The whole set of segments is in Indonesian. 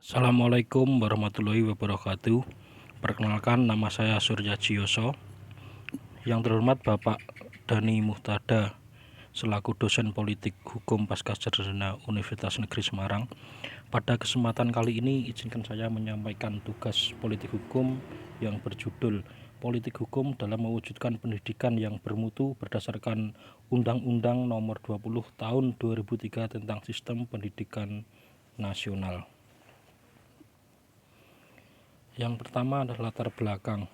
Assalamualaikum warahmatullahi wabarakatuh. Perkenalkan, nama saya Surya Jiyoso. Yang terhormat Bapak Dhani Muhtada selaku dosen politik hukum Pascasarjana Universitas Negeri Semarang. Pada kesempatan kali ini izinkan saya menyampaikan tugas politik hukum yang berjudul Politik Hukum dalam Mewujudkan Pendidikan yang Bermutu berdasarkan Undang-Undang Nomor 20 Tahun 2003 tentang Sistem Pendidikan Nasional. Yang pertama adalah latar belakang.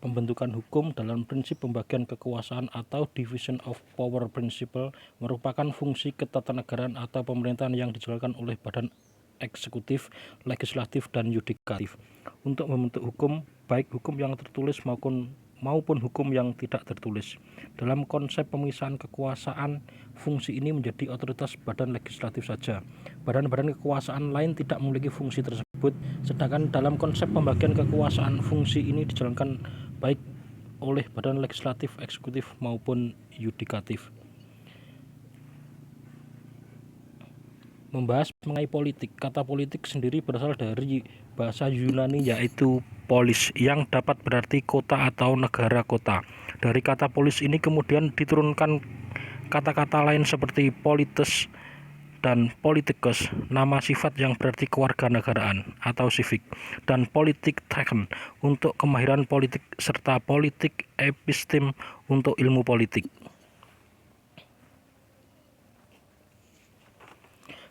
Pembentukan hukum dalam prinsip pembagian kekuasaan atau division of power principle merupakan fungsi ketatanegaraan atau pemerintahan yang dijalankan oleh badan eksekutif, legislatif, dan yudikatif untuk membentuk hukum, baik hukum yang tertulis maupun hukum yang tidak tertulis. Dalam konsep pemisahan kekuasaan, fungsi ini menjadi otoritas badan legislatif saja. Badan-badan kekuasaan lain tidak memiliki fungsi tersebut, sedangkan dalam konsep pembagian kekuasaan, fungsi ini dijalankan baik oleh badan legislatif, eksekutif, maupun yudikatif. Membahas mengenai politik. Kata politik sendiri berasal dari bahasa Yunani yaitu polis, yang dapat berarti kota atau negara kota. Dari kata polis ini kemudian diturunkan kata-kata lain seperti polites dan politikus, nama sifat yang berarti kewarganegaraan atau civic, dan politik techn untuk kemahiran politik, serta politik epistem untuk ilmu politik.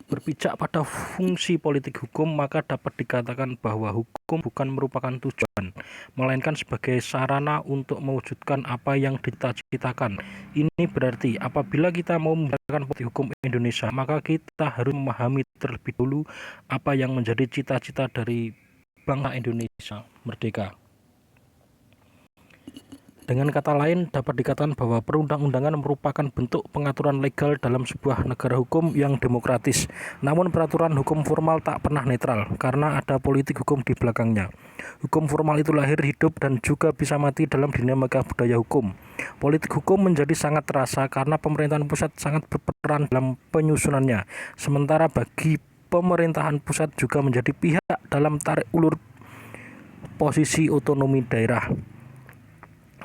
Berpijak pada fungsi politik hukum, maka dapat dikatakan bahwa hukum bukan merupakan tujuan, melainkan sebagai sarana untuk mewujudkan apa yang dicita-citakan. Ini berarti apabila kita mau menjalankan politik hukum Indonesia, maka kita harus memahami terlebih dahulu apa yang menjadi cita-cita dari bangsa Indonesia merdeka. Dengan kata lain, dapat dikatakan bahwa perundang-undangan merupakan bentuk pengaturan legal dalam sebuah negara hukum yang demokratis. Namun peraturan hukum formal tak pernah netral, karena ada politik hukum di belakangnya. Hukum formal itu lahir, hidup, dan juga bisa mati dalam dinamika budaya hukum. Politik hukum menjadi sangat terasa karena pemerintahan pusat sangat berperan dalam penyusunannya. Sementara bagi pemerintahan pusat juga menjadi pihak dalam tarik ulur posisi otonomi daerah.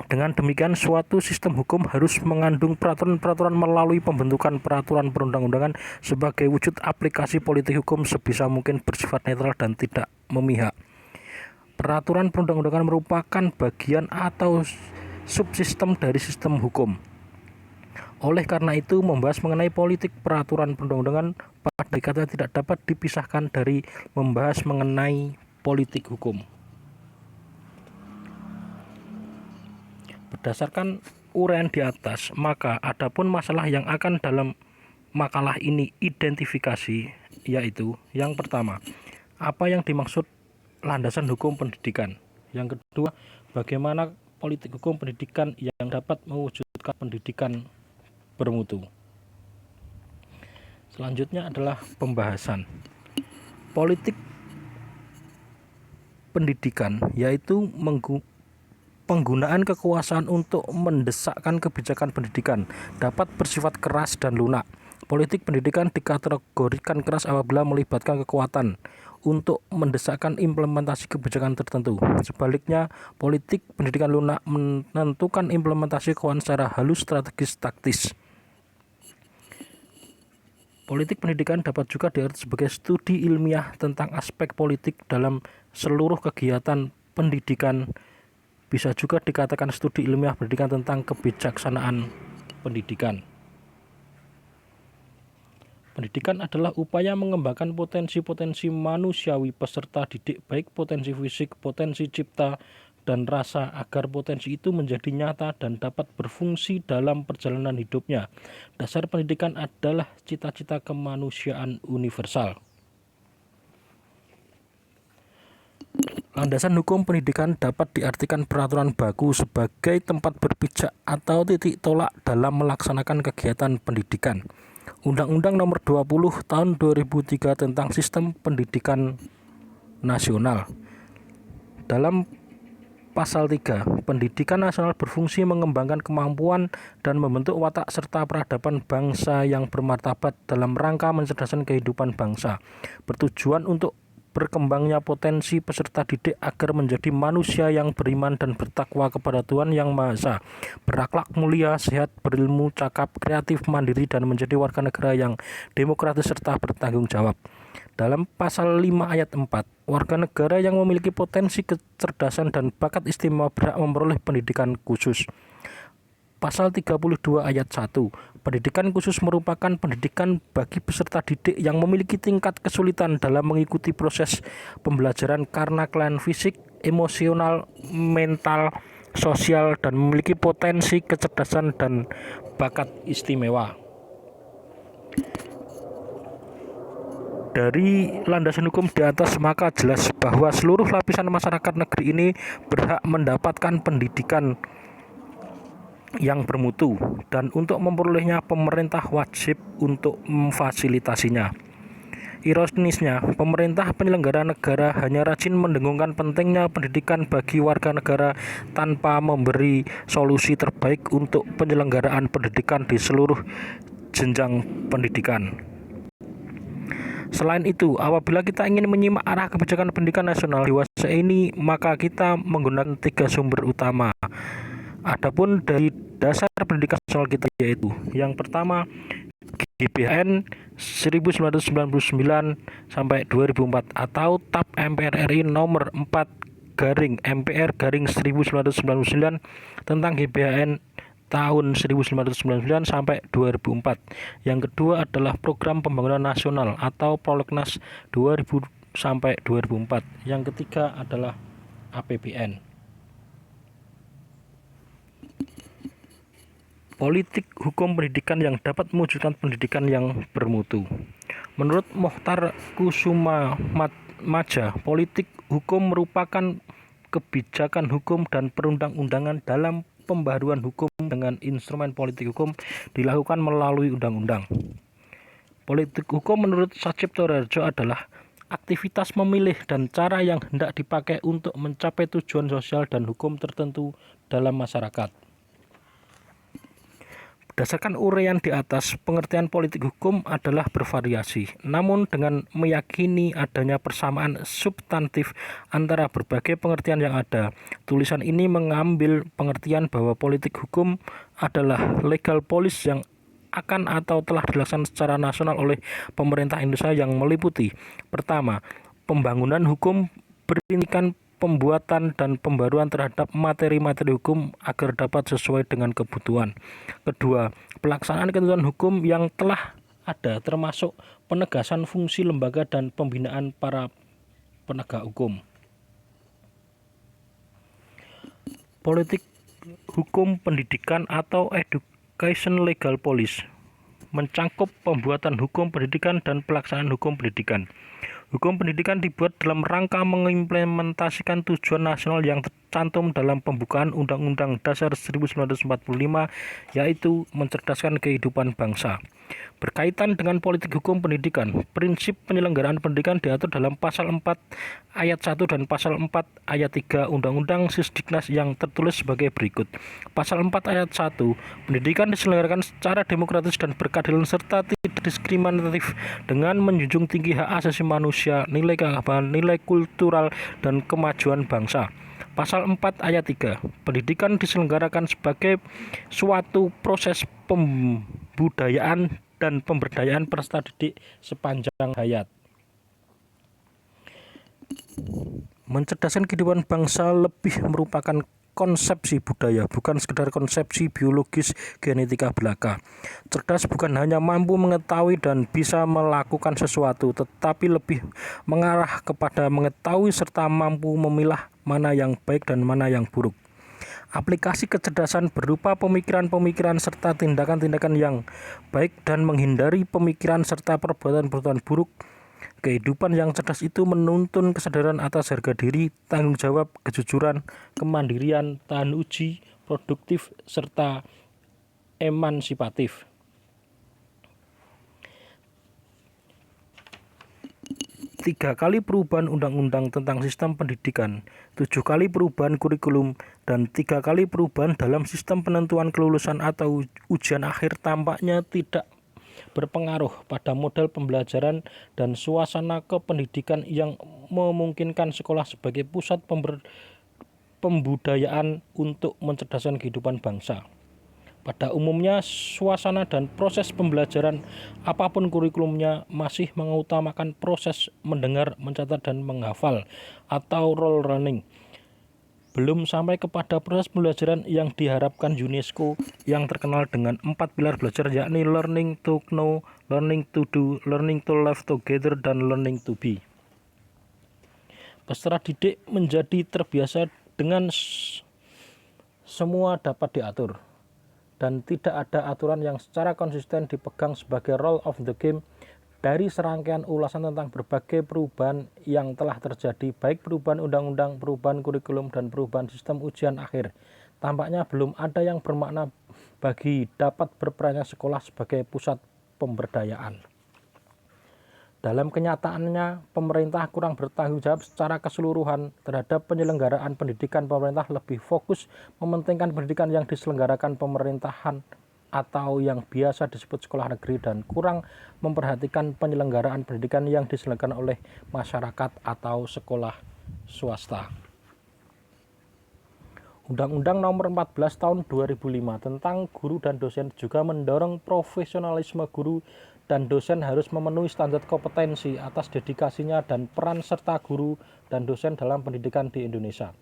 Dengan demikian, suatu sistem hukum harus mengandung peraturan-peraturan melalui pembentukan peraturan perundang-undangan sebagai wujud aplikasi politik hukum sebisa mungkin bersifat netral dan tidak memihak. Peraturan perundang-undangan merupakan bagian atau subsistem dari sistem hukum. Oleh karena itu, membahas mengenai politik peraturan perundang-undangan pada kata tidak dapat dipisahkan dari membahas mengenai politik hukum. Berdasarkan uraian di atas, maka adapun masalah yang akan dalam makalah ini identifikasi, yaitu yang pertama, apa yang dimaksud landasan hukum pendidikan. Yang kedua, bagaimana politik hukum pendidikan yang dapat mewujudkan pendidikan bermutu. Selanjutnya adalah pembahasan politik pendidikan, yaitu penggunaan kekuasaan untuk mendesakkan kebijakan pendidikan dapat bersifat keras dan lunak. Politik pendidikan dikategorikan keras apabila melibatkan kekuatan untuk mendesakkan implementasi kebijakan tertentu. Sebaliknya, politik pendidikan lunak menentukan implementasi kekuatan secara halus, strategis, taktis. Politik pendidikan dapat juga diartikan sebagai studi ilmiah tentang aspek politik dalam seluruh kegiatan pendidikan. Bisa juga dikatakan studi ilmiah pendidikan tentang kebijaksanaan pendidikan. Pendidikan adalah upaya mengembangkan potensi-potensi manusiawi peserta didik, baik potensi fisik, potensi cipta, dan rasa, agar potensi itu menjadi nyata dan dapat berfungsi dalam perjalanan hidupnya. Dasar pendidikan adalah cita-cita kemanusiaan universal. Landasan hukum pendidikan dapat diartikan peraturan baku sebagai tempat berpijak atau titik tolak dalam melaksanakan kegiatan pendidikan. Undang-Undang Nomor 20 Tahun 2003 tentang Sistem Pendidikan Nasional. Dalam Pasal 3, pendidikan nasional berfungsi mengembangkan kemampuan dan membentuk watak serta peradaban bangsa yang bermartabat dalam rangka mencerdaskan kehidupan bangsa, bertujuan untuk berkembangnya potensi peserta didik agar menjadi manusia yang beriman dan bertakwa kepada Tuhan Yang Maha Esa, berakhlak mulia, sehat, berilmu, cakap, kreatif, mandiri, dan menjadi warga negara yang demokratis serta bertanggung jawab. Dalam pasal 5 ayat 4, warga negara yang memiliki potensi kecerdasan dan bakat istimewa berhak memperoleh pendidikan khusus. Pasal 32 ayat 1, pendidikan khusus merupakan pendidikan bagi peserta didik yang memiliki tingkat kesulitan dalam mengikuti proses pembelajaran karena kelainan fisik, emosional, mental, sosial, dan memiliki potensi kecerdasan dan bakat istimewa. Dari landasan hukum di atas, maka jelas bahwa seluruh lapisan masyarakat negeri ini berhak mendapatkan pendidikan yang bermutu, dan untuk memperolehnya pemerintah wajib untuk memfasilitasinya. Ironisnya, pemerintah penyelenggara negara hanya rajin mendengungkan pentingnya pendidikan bagi warga negara tanpa memberi solusi terbaik untuk penyelenggaraan pendidikan di seluruh jenjang pendidikan. Selain itu, apabila kita ingin menyimak arah kebijakan pendidikan nasional dewasa ini, maka kita menggunakan 3 sumber utama. Adapun dari dasar pendidikan nasional kita, yaitu yang pertama GBHN 1999 sampai 2004 atau TAP MPR RI nomor 4/MPR/1999 tentang GBHN tahun 1999 sampai 2004. Yang kedua adalah Program Pembangunan Nasional atau Prolegnas 2000 sampai 2004. Yang ketiga adalah APBN. Politik hukum pendidikan yang dapat mewujudkan pendidikan yang bermutu. Menurut Mokhtar Kusumamadja, politik hukum merupakan kebijakan hukum dan perundang-undangan dalam pembaharuan hukum dengan instrumen politik hukum dilakukan melalui undang-undang. Politik hukum menurut Sachipto Rarjo adalah aktivitas memilih dan cara yang hendak dipakai untuk mencapai tujuan sosial dan hukum tertentu dalam masyarakat. Berdasarkan uraian di atas, pengertian politik hukum adalah bervariasi, namun dengan meyakini adanya persamaan substantif antara berbagai pengertian yang ada. Tulisan ini mengambil pengertian bahwa politik hukum adalah legal policy yang akan atau telah dilaksanakan secara nasional oleh pemerintah Indonesia yang meliputi: pertama, pembangunan hukum berintikan pembuatan dan pembaruan terhadap materi-materi hukum agar dapat sesuai dengan kebutuhan. Kedua, pelaksanaan ketentuan hukum yang telah ada, termasuk penegasan fungsi lembaga dan pembinaan para penegak hukum. Politik hukum pendidikan atau education legal policy mencangkup pembuatan hukum pendidikan dan pelaksanaan hukum pendidikan. Hukum pendidikan dibuat dalam rangka mengimplementasikan tujuan nasional yang tercantum dalam pembukaan Undang-Undang Dasar 1945, yaitu mencerdaskan kehidupan bangsa. Berkaitan dengan politik hukum pendidikan, prinsip penyelenggaraan pendidikan diatur dalam pasal 4 ayat 1 dan pasal 4 ayat 3 Undang-Undang Sisdiknas yang tertulis sebagai berikut. Pasal 4 ayat 1, pendidikan diselenggarakan secara demokratis dan berkeadilan serta tidak diskriminatif dengan menjunjung tinggi hak asasi manusia, nilai keagamaan, nilai kultural, dan kemajuan bangsa. Pasal 4 ayat 3, pendidikan diselenggarakan sebagai suatu proses pembudayaan dan pemberdayaan peserta didik sepanjang hayat. Mencerdaskan kehidupan bangsa lebih merupakan konsepsi budaya, bukan sekedar konsepsi biologis genetika belaka. Cerdas bukan hanya mampu mengetahui dan bisa melakukan sesuatu, tetapi lebih mengarah kepada mengetahui serta mampu memilah mana yang baik dan mana yang buruk. Aplikasi kecerdasan berupa pemikiran-pemikiran serta tindakan-tindakan yang baik dan menghindari pemikiran serta perbuatan-perbuatan buruk. Kehidupan yang cerdas itu menuntun kesadaran atas harga diri, tanggung jawab, kejujuran, kemandirian, tahan uji, produktif, serta emansipatif. 3 kali perubahan undang-undang tentang sistem pendidikan, 7 kali perubahan kurikulum, dan 3 kali perubahan dalam sistem penentuan kelulusan atau ujian akhir tampaknya tidak berpengaruh pada model pembelajaran dan suasana kependidikan yang memungkinkan sekolah sebagai pusat pembudayaan untuk mencerdaskan kehidupan bangsa. Pada umumnya, suasana dan proses pembelajaran apapun kurikulumnya masih mengutamakan proses mendengar, mencatat, dan menghafal atau rote learning. Belum sampai kepada proses pembelajaran yang diharapkan UNESCO yang terkenal dengan 4 pilar belajar, yakni learning to know, learning to do, learning to live together, dan learning to be. Peserta didik menjadi terbiasa dengan semua dapat diatur, dan tidak ada aturan yang secara konsisten dipegang sebagai rule of the game. Dari serangkaian ulasan tentang berbagai perubahan yang telah terjadi, baik perubahan undang-undang, perubahan kurikulum, dan perubahan sistem ujian akhir, tampaknya belum ada yang bermakna bagi dapat berperannya sekolah sebagai pusat pemberdayaan. Dalam kenyataannya, pemerintah kurang bertanggung jawab secara keseluruhan terhadap penyelenggaraan pendidikan. Pemerintah lebih fokus mementingkan pendidikan yang diselenggarakan pemerintahan atau yang biasa disebut sekolah negeri, dan kurang memperhatikan penyelenggaraan pendidikan yang diselenggarakan oleh masyarakat atau sekolah swasta. Undang-Undang Nomor 14 Tahun 2005 tentang guru dan dosen juga mendorong profesionalisme guru dan dosen harus memenuhi standar kompetensi atas dedikasinya dan peran serta guru dan dosen dalam pendidikan di Indonesia.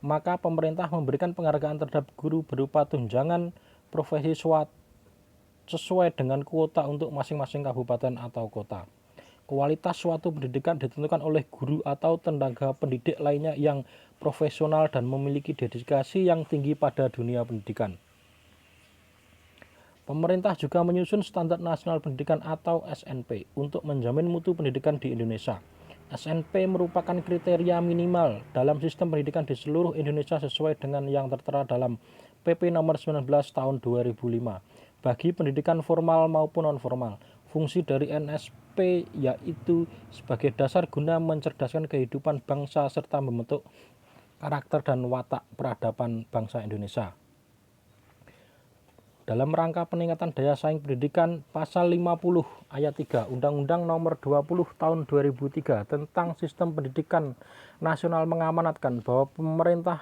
Maka pemerintah memberikan penghargaan terhadap guru berupa tunjangan profesi sesuai dengan kuota untuk masing-masing kabupaten atau kota. Kualitas suatu pendidikan ditentukan oleh guru atau tenaga pendidik lainnya yang profesional dan memiliki dedikasi yang tinggi pada dunia pendidikan. Pemerintah juga menyusun Standar Nasional Pendidikan atau SNP untuk menjamin mutu pendidikan di Indonesia. SNP merupakan kriteria minimal dalam sistem pendidikan di seluruh Indonesia sesuai dengan yang tertera dalam PP Nomor 19 Tahun 2005 bagi pendidikan formal maupun non-formal. Fungsi dari NSP yaitu sebagai dasar guna mencerdaskan kehidupan bangsa serta membentuk karakter dan watak peradaban bangsa Indonesia. Dalam rangka peningkatan daya saing pendidikan, Pasal 50 Ayat 3 Undang-Undang Nomor 20 Tahun 2003 tentang Sistem Pendidikan Nasional mengamanatkan bahwa pemerintah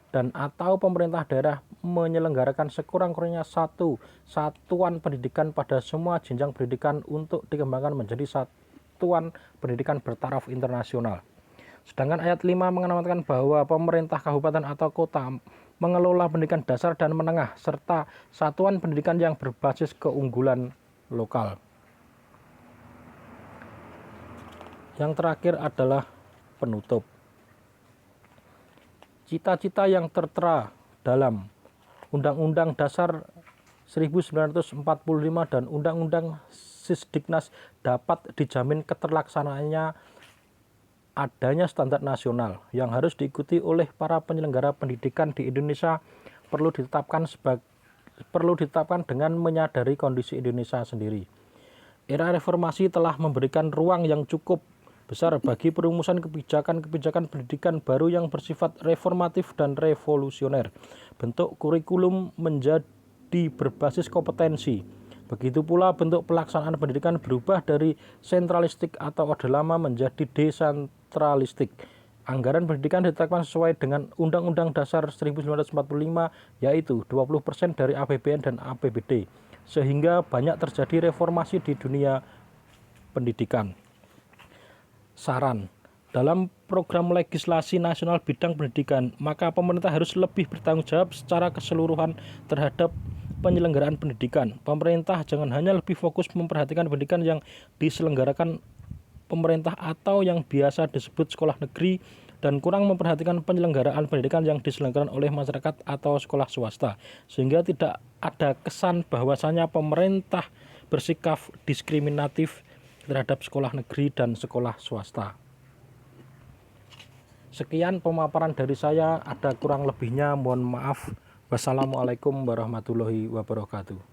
dan atau pemerintah daerah menyelenggarakan sekurang-kurangnya satu satuan pendidikan pada semua jenjang pendidikan untuk dikembangkan menjadi satuan pendidikan bertaraf internasional. Sedangkan ayat 5 mengamanatkan bahwa pemerintah kabupaten atau kota mengelola pendidikan dasar dan menengah serta satuan pendidikan yang berbasis keunggulan lokal. Yang terakhir adalah penutup. Cita-cita yang tertera dalam Undang-Undang Dasar 1945 dan Undang-Undang Sisdiknas dapat dijamin keterlaksanaannya adanya standar nasional yang harus diikuti oleh para penyelenggara pendidikan di Indonesia perlu ditetapkan dengan menyadari kondisi Indonesia sendiri. Era reformasi telah memberikan ruang yang cukup besar bagi perumusan kebijakan-kebijakan pendidikan baru yang bersifat reformatif dan revolusioner. Bentuk kurikulum menjadi berbasis kompetensi. Begitu pula bentuk pelaksanaan pendidikan berubah dari sentralistik atau orde lama menjadi desentralistik. Anggaran pendidikan ditetapkan sesuai dengan Undang-Undang Dasar 1945 yaitu 20% dari APBN dan APBD, sehingga banyak terjadi reformasi di dunia pendidikan. Saran, dalam program legislasi nasional bidang pendidikan, maka pemerintah harus lebih bertanggung jawab secara keseluruhan terhadap penyelenggaraan pendidikan. Pemerintah jangan hanya lebih fokus memperhatikan pendidikan yang diselenggarakan pemerintah atau yang biasa disebut sekolah negeri dan kurang memperhatikan penyelenggaraan pendidikan yang diselenggarakan oleh masyarakat atau sekolah swasta, sehingga tidak ada kesan bahwasanya pemerintah bersikap diskriminatif terhadap sekolah negeri dan sekolah swasta. Sekian pemaparan dari saya, ada kurang lebihnya mohon maaf. Wassalamualaikum warahmatullahi wabarakatuh.